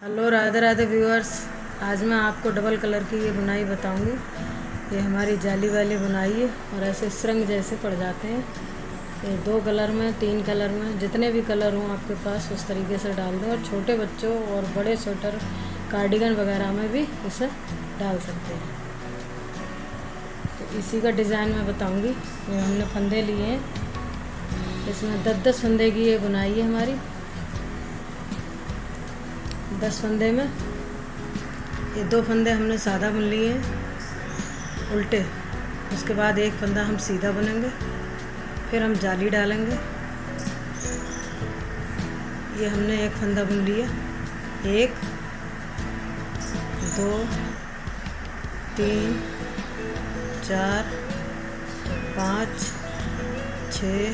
Hello, Radhe Radhe viewers. आज मैं आपको डबल कलर की ये बुनाई बताऊंगी। ये हमारी जाली वाली बुनाई है और ऐसे श्रृंग जैसे पड़ जाते हैं। ये 2 कलर में, 3 कलर में, जितने भी कलर हों आपके पास उस तरीके से डाल दें। और छोटे बच्चों और बड़े स्वेटर, कार्डिगन वगैरह में भी इसे डाल सकते हैं। तो इसी का डिज़ाइन मैं बताऊंगी। ये हमने फंदे लिए हैं, इसमें 10-10 फंदे की ये बुनाई है हमारी। 10 फंदे में ये 2 फंदे हमने सादा बुन लिए हैं उल्टे। उसके बाद एक फंदा हम सीधा बुनेंगे, फिर हम जाली डालेंगे। ये हमने एक फंदा बुन लिया। 1 2 3 4 5 6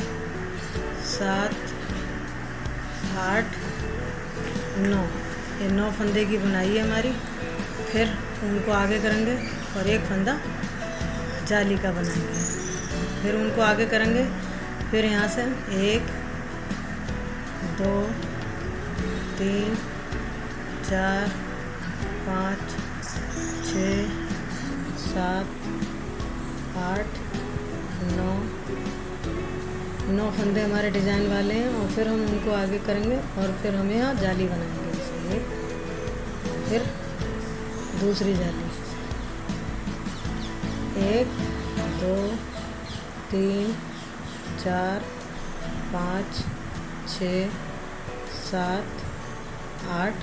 7 8 9। ये 9 फंदे की बुनाई है हमारी। फिर उनको आगे करेंगे और एक फंदा जाली का बनाएंगे। फिर उनको आगे करेंगे। फिर यहाँ से 1 2 3 4 5 6 7 8 9 फंदे हमारे डिज़ाइन वाले हैं। और फिर हम उनको आगे करेंगे और फिर हम यहाँ जाली बनाएंगे। फिर दूसरी जाली 1 2 3 4 5 6 7 8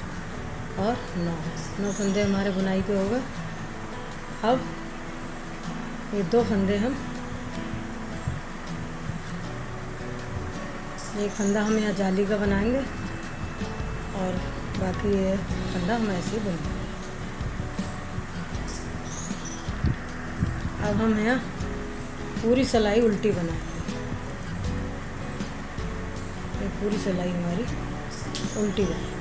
और 9 फंदे हमारे बुनाई के हो गए। अब ये 2 फंदे हम, एक फंदा हम यहाँ जाली का बनाएंगे और बाकी ये फंदा हम ऐसे ही बुनेंगे। अब हम यहाँ पूरी सिलाई उल्टी बनाएंगे। ये पूरी सिलाई हमारी उल्टी बनेगी।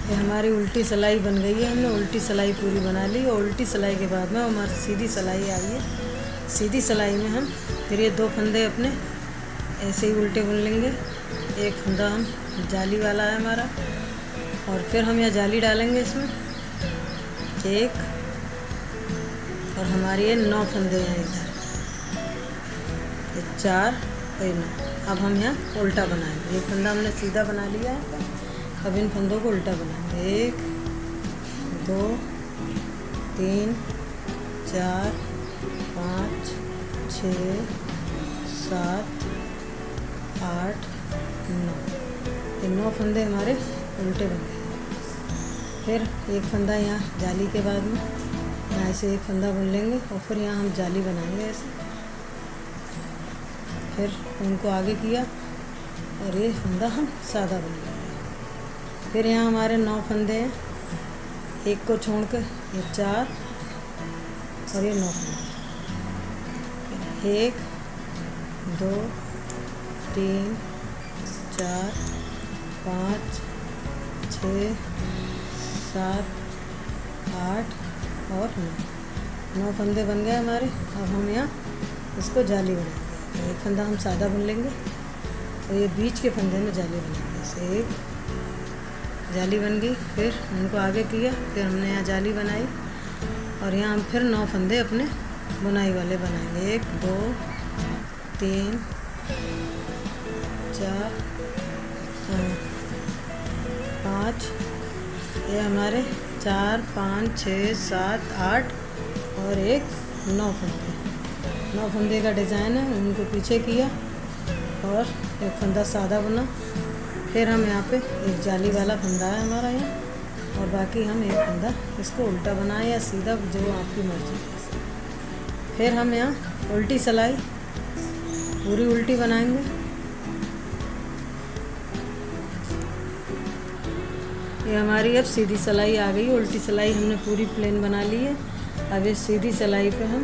ये हमारी उल्टी सिलाई बन गई है। हमने उल्टी सिलाई पूरी बना ली और उल्टी सिलाई के बाद में हमारी सीधी सिलाई आई है। सीधी सिलाई में हम फिर ये 2 फंदे अपने ऐसे ही उल्टे बुन लेंगे। एक फंदा हम जाली वाला है हमारा और फिर हम यहाँ जाली डालेंगे इसमें 1 और हमारी ये 9 फंदे हैं इधर, ये 4 और ये 9। अब हम यहाँ उल्टा बनाएंगे। एक फंदा हमने सीधा बना लिया है। अब इन फंदों को उल्टा बनाएंगे। 1 2 3 4 5 6 7 8 9। ये 9 फंदे हमारे उल्टे बन गए। फिर एक फंदा यहाँ जाली के बाद में यहाँ से एक फंदा बुन लेंगे और फिर यहाँ हम जाली बनाएंगे ऐसे। फिर उनको आगे किया और ये फंदा हम सादा बुन लेंगे। फिर यहाँ हमारे 9 फंदे हैं, एक को छोड़ कर ये 4 और ये 9 फंदे। 1 2 3 4 5 6 7 8 और 9 फंदे बन गए हमारे। अब हम यहाँ इसको जाली बनाएंगे। एक फंदा हम सादा बुन लेंगे और ये बीच के फंदे में जाली बनाएंगे। ऐसे एक जाली बन गई। फिर उनको आगे किया, फिर हमने यहाँ जाली बनाई और यहाँ हम फिर 9 फंदे अपने बुनाई वाले बनाएंगे। 1 2 3 4 5 ये हमारे 4 5 6 7 8 और एक 9 फंदे। 9 फंदे का डिज़ाइन है। उनको पीछे किया और एक फंदा सादा बुना। फिर हम यहाँ पे एक जाली वाला फंदा है हमारा यहाँ और बाकी हम एक फंदा इसको उल्टा बनाए या सीधा, जो आपकी मर्ज़ी है। फिर हम यहाँ उल्टी सिलाई पूरी उल्टी बनाएंगे। ये हमारी अब सीधी सिलाई आ गई। उल्टी सिलाई हमने पूरी प्लेन बना ली है। अब इस सीधी सिलाई पे हम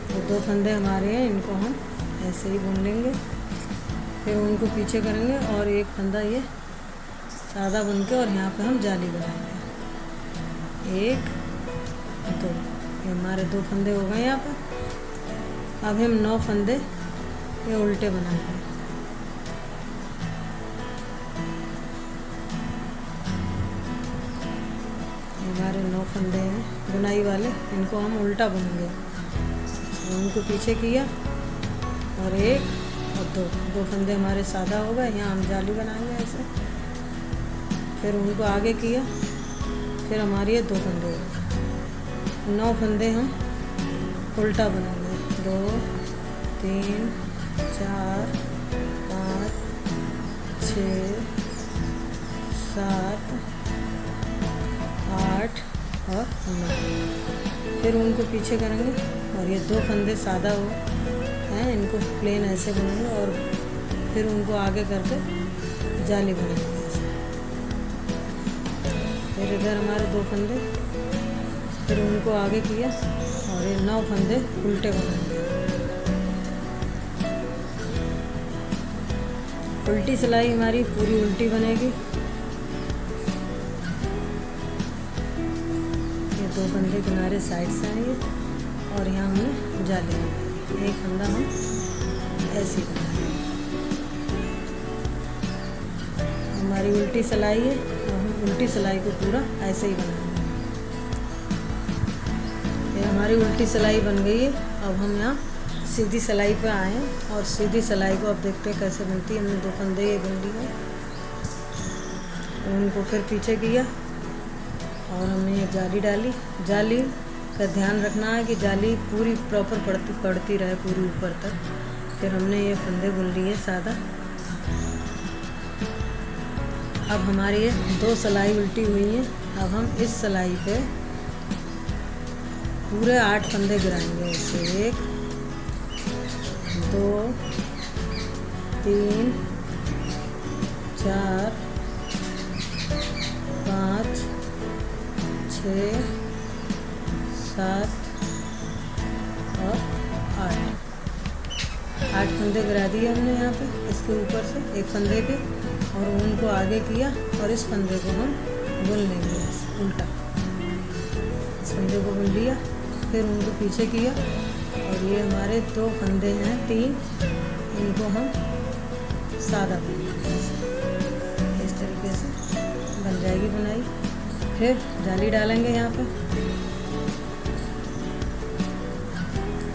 ये 2 फंदे हमारे हैं, इनको हम ऐसे ही बुन लेंगे। फिर उनको पीछे करेंगे और एक फंदा ये सादा बुन के और यहाँ पे हम जाली बनाएंगे। 1 2 ये हमारे 2 फंदे हो गए यहाँ पर। अब हम 9 फंदे ये उल्टे बनाएंगे। हमारे 9 फंदे हैं बुनाई वाले, इनको हम उल्टा बुनेंगे। उनको पीछे किया और 1 और 2 फंदे हमारे सादा हो गए। यहाँ हम जाली बनाएंगे ऐसे, फिर उनको आगे किया, फिर हमारी ये 2 फंदे हो गए। 9 फंदे हम उल्टा बनाएंगे। 2 3 4 5 6 7 8 और 9। फिर उनको पीछे करेंगे और ये 2 फंदे सादा हो हैं, इनको प्लेन ऐसे बनाएंगे और फिर उनको आगे करके जाली बनाएंगे ऐसे। फिर इधर हमारे 2 फंदे, फिर उनको आगे किया और ये 9 फंदे उल्टे बनाएंगे। उल्टी सिलाई हमारी पूरी उल्टी बनेगी। ये 2 फंदे किनारे साइड से आएंगे और यहाँ हमें जाली बनाएंगे। एक फंदा हम ऐसे ही बनाएंगे। हमारी उल्टी सिलाई है और हम उल्टी सिलाई को पूरा ऐसे ही बनाएंगे। ये हमारी उल्टी सिलाई बन गई है। अब हम यहाँ सीधी सिलाई पे आए हैं और सीधी सिलाई को अब देखते हैं कैसे बनती है। हमने 2 फंदे ये बुन लिए, उनको फिर पीछे किया और हमने ये जाली डाली। जाली का ध्यान रखना है कि जाली पूरी प्रॉपर पड़ती रहे पूरी ऊपर तक। फिर हमने ये फंदे बुन लिए सादा। अब हमारी ये 2 सिलाई उल्टी हुई हैं। अब हम इस सिलाई पे पूरे 8 फंदे गिराएंगे ऐसे। 1 2 3 4 5 6 7 और 8 फंदे गिरा दिए हमने यहाँ पे इसके ऊपर से एक फंदे के, और उनको आगे किया और इस फंदे को हम बुन लेंगे उल्टा। इस फंदे को बुन लिया, फिर उनको पीछे किया और ये हमारे 2 फंदे हैं 3, इनको हम सादा बुनेंगे। इस तरीके से बन जाएगी बुनाई। फिर जाली डालेंगे यहाँ पे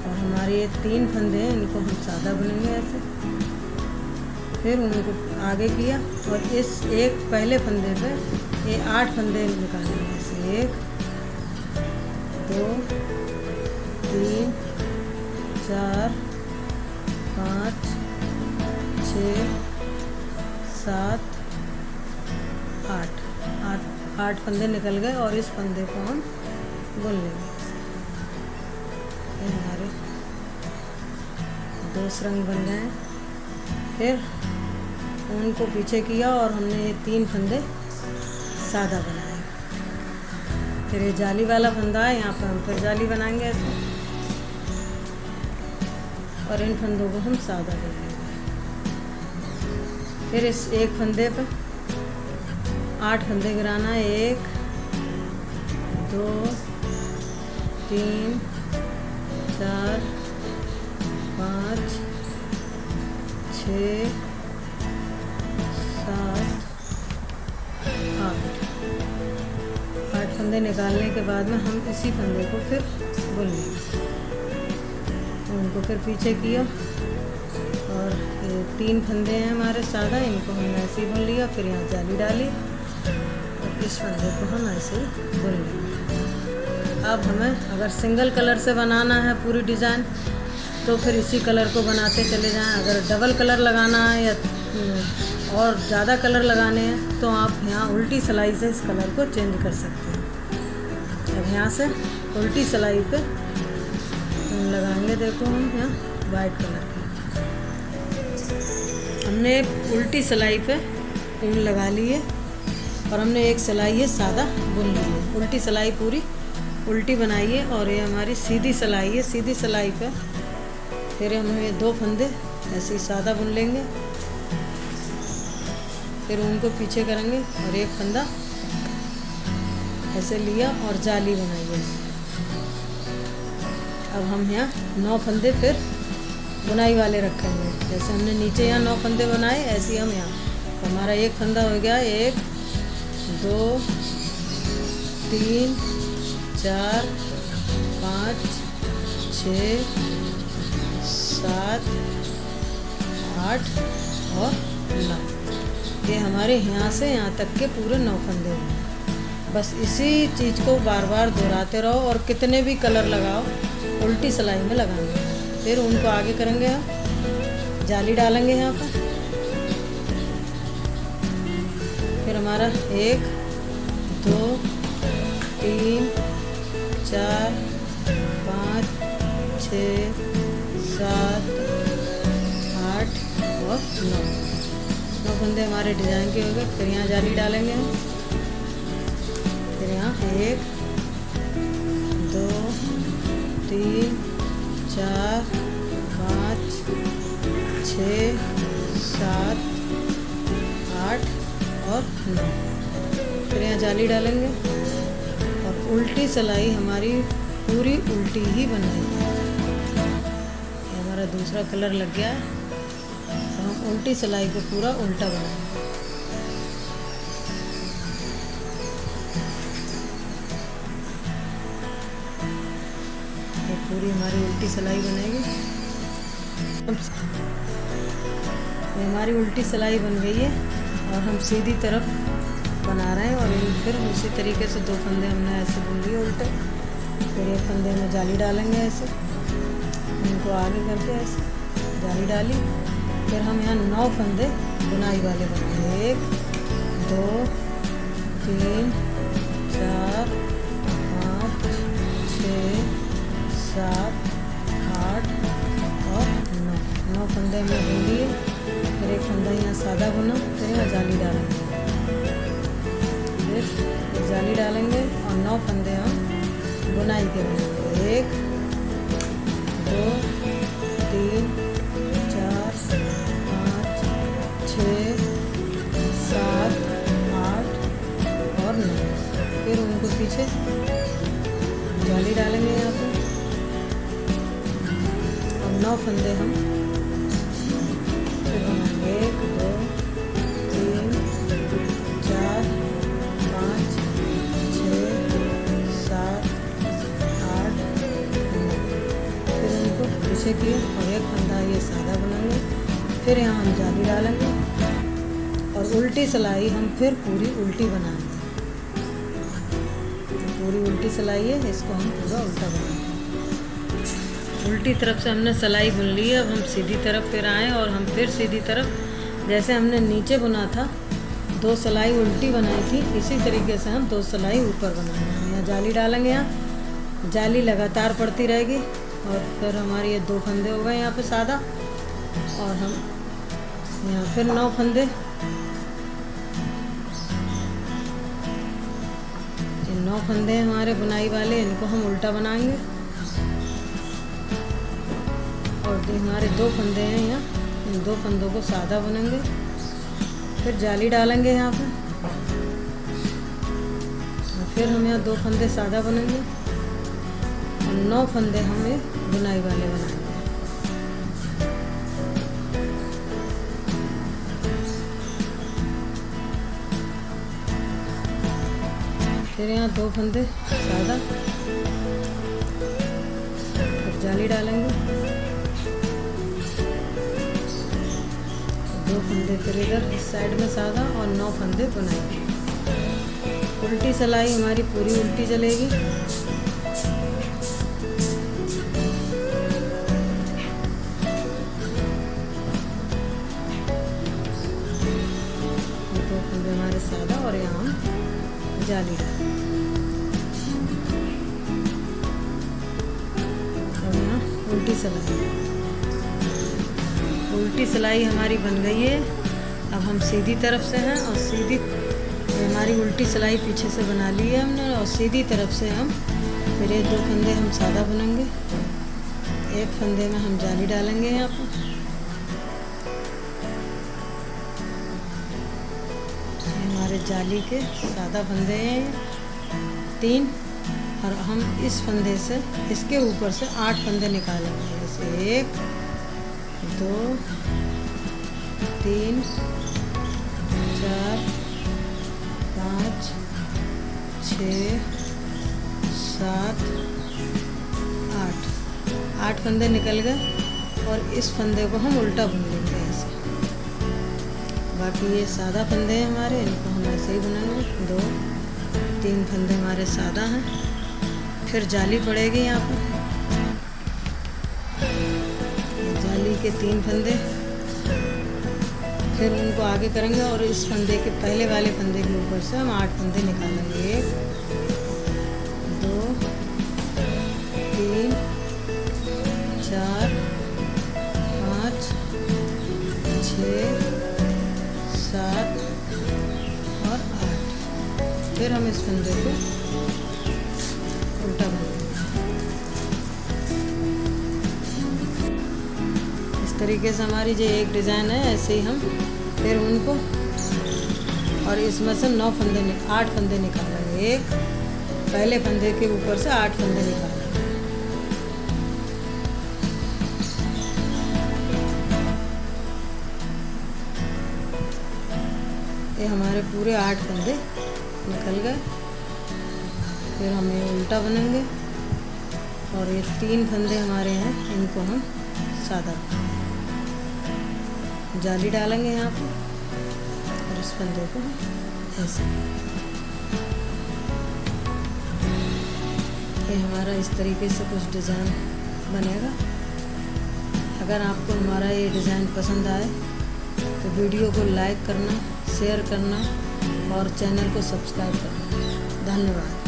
और हमारे ये 3 फंदे हैं, इनको हम सादा बुनेंगे ऐसे। फिर उनको आगे किया और इस एक पहले फंदे पे ये 8 फंदे निकालेंगे ऐसे। 1 2 3 4 5 6 7 8 फंदे निकल गए और इस फंदे को हम बुन लेंगे। ये हमारे 2 रंग बन गए हैं। फिर उनको पीछे किया और हमने ये 3 फंदे सादा बनाए। फिर ये जाली वाला फंदा है, यहाँ पर हम फिर जाली बनाएंगे ऐसे और इन फंदों को हम सादा कर लेंगे। फिर इस एक फंदे पे 8 फंदे गिराना है। 1 2 3 4 5 6 7 8 फंदे निकालने के बाद में हम इसी फंदे को फिर बुन लेंगे। उनको फिर पीछे किया और ये 3 फंदे हैं हमारे सादा, इनको हमने ऐसे ही बुन लिया। फिर यहाँ जाली डाली और इस फंदे को हम ऐसे ही बुन लेंगे। अब हमें अगर सिंगल कलर से बनाना है पूरी डिज़ाइन तो फिर इसी कलर को बनाते चले जाएं। अगर डबल कलर लगाना है या और ज़्यादा कलर लगाने हैं तो आप यहाँ उल्टी सिलाई से इस कलर को चेंज कर सकते हैं। अब यहाँ से उल्टी सिलाई पे लगाएंगे। देखो हम यहाँ वाइट कलर की हमने उल्टी सिलाई पे ऊन लगा ली है और हमने एक सिलाई है सादा बुन ली है। उल्टी सिलाई पूरी उल्टी बनाई है और ये हमारी सीधी सिलाई है। सीधी सिलाई पे फिर हम ये 2 फंदे ऐसे ही सादा बुन लेंगे। फिर उनको पीछे करेंगे और एक फंदा ऐसे लिया और जाली बनाई है। अब हम यहाँ 9 फंदे फिर बुनाई वाले रखेंगे। जैसे हमने नीचे यहाँ 9 फंदे बनाए, ऐसे ही हम यहाँ। तो हमारा एक फंदा हो गया, 1 2 3 4 5 6 7 8 और 9। ये हमारे यहाँ से यहाँ तक के पूरे 9 फंदे हैं। बस इसी चीज़ को बार बार दोहराते रहो और कितने भी कलर लगाओ उल्टी सिलाई में लगाएंगे। फिर उनको आगे करेंगे, हम जाली डालेंगे यहाँ पर। फिर हमारा 1 2 3 4 5 6 7 8 और 9 फंदे हमारे डिज़ाइन के हो गए। फिर यहाँ जाली डालेंगे हम। फिर यहाँ 1 2 3 4 5 6 7 8 और 9। फिर यहाँ जाली डालेंगे और उल्टी सिलाई हमारी पूरी उल्टी ही बनाएंगे। हमारा दूसरा कलर लग गया है, तो हम उल्टी सिलाई को पूरा उल्टा बनाएंगे। ये पूरी हमारी उल्टी सिलाई बनेगी। ये हमारी उल्टी सिलाई बन गई है और हम सीधी तरफ बना रहे हैं। और फिर उसी तरीके से 2 फंदे हमने ऐसे बुन लिए उल्टे। फिर एक फंदे में जाली डालेंगे ऐसे, इनको आगे करके ऐसे जाली डाली। फिर हम यहाँ 9 फंदे बुनाई वाले बनाएंगे। 1 2 3 4 5 6 7 8 और 9 फंदे हमने बुन लिए। फिर एक फंदा यहाँ सादा बुना, फिर यहाँ जाली डालेंगे। फिर जाली डालेंगे और 9 फंदे हम बुनाई के बनाएंगे। 1 2 3 4 5 6 7 8 और 9। फिर उनको पीछे जाली डालेंगे यहाँ पे। और 9 फंदे हम फिर बनाएंगे। 1 2 3 4 5 6 7 8 9। फिर उनको पीछे किए और एक फंदा ये सादा बनाएंगे। फिर यहाँ हम जाली डालेंगे और उल्टी सिलाई हम फिर पूरी उल्टी बनाएंगे। पूरी उल्टी सिलाई है, इसको हम पूरा उल्टा बनाएंगे। उल्टी तरफ से हमने सिलाई बुन ली है। अब हम सीधी तरफ फिर आए और हम फिर सीधी तरफ, जैसे हमने नीचे बुना था 2 सिलाई उल्टी बनाई थी, इसी तरीके से हम 2 सिलाई ऊपर बनाएंगे। यहाँ जाली डालेंगे, यहाँ जाली लगातार पड़ती रहेगी। और फिर हमारे ये 2 फंदे हो गए यहाँ पे सादा। और हम यहाँ फिर 9 फंदे, ये 9 फंदे हमारे बुनाई वाले, इनको हम उल्टा बनाएंगे। और जो हमारे 2 फंदे हैं यहाँ, इन 2 फंदों को सादा बुनेंगे। फिर जाली डालेंगे यहाँ पे। और फिर हम यहाँ 2 फंदे सादा बुनेंगे और 9 फंदे हमें बुनाई वाले बनाएंगे। फिर यहाँ 2 फंदे सादा, फिर जाली डालेंगे। 2 फंदे फिर इधर इस साइड में सादा और 9 फंदे बुनाएंगे। उल्टी सिलाई हमारी पूरी उल्टी चलेगी। हमारे सादा और यहाँ जाली और यहाँ उल्टी सिलाई। उल्टी सिलाई हमारी बन गई है। अब हम सीधी तरफ से हैं और सीधी हमारी उल्टी सिलाई पीछे से बना ली है हमने। और सीधी तरफ से हम फिर ये 2 फंदे हम सादा बुनेंगे। एक फंदे में हम जाली डालेंगे यहाँ पर। हमारे जाली के सादा फंदे हैं 3 और हम इस फंदे से इसके ऊपर से 8 फंदे निकालेंगे। जैसे 1 2 3 4 5 6 7 8 फंदे निकल गए। और इस फंदे को हम उल्टा बुन लेंगे ऐसे। बाकी ये सादा फंदे हैं हमारे, इनको हम ऐसे ही बुनेंगे। 2 3 फंदे हमारे सादा हैं, फिर जाली पड़ेगी यहाँ पर। जाली के 3 फंदे, फिर उनको आगे करेंगे और इस फंदे के पहले वाले फंदे के ऊपर से हम 8 फंदे निकालेंगे। 1 2 3 4 5 6 7 और 8। फिर हम इस फंदे को उल्टा बनाएंगे। इस तरीके से हमारी जो एक डिज़ाइन है, ऐसे ही हम फिर उनको, और इसमें से 8 फंदे निकालेंगे। एक पहले फंदे के ऊपर से 8 फंदे निकालेंगे। ये हमारे पूरे 8 फंदे निकल गए। फिर हम ये उल्टा बनेंगे और ये 3 फंदे हमारे हैं, इनको हम सादा जाली डालेंगे यहाँ पर और इस फंदे को ऐसे। ये हमारा इस तरीके से कुछ डिज़ाइन बनेगा। अगर आपको हमारा ये डिज़ाइन पसंद आए तो वीडियो को लाइक करना, शेयर करना और चैनल को सब्सक्राइब करना। धन्यवाद।